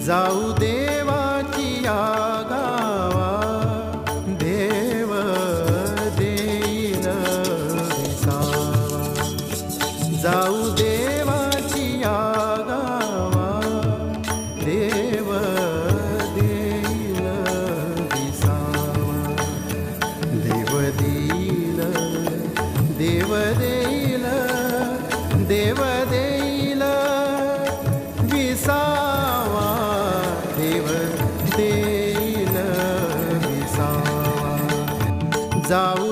जाऊ देवाची गावा, देव देईल विसावा. जाऊ देवाची गावा, देव देईल विसावा. देव देईल, देव देईल, देव देईल विसावा. देव देईल विसावा. जाऊ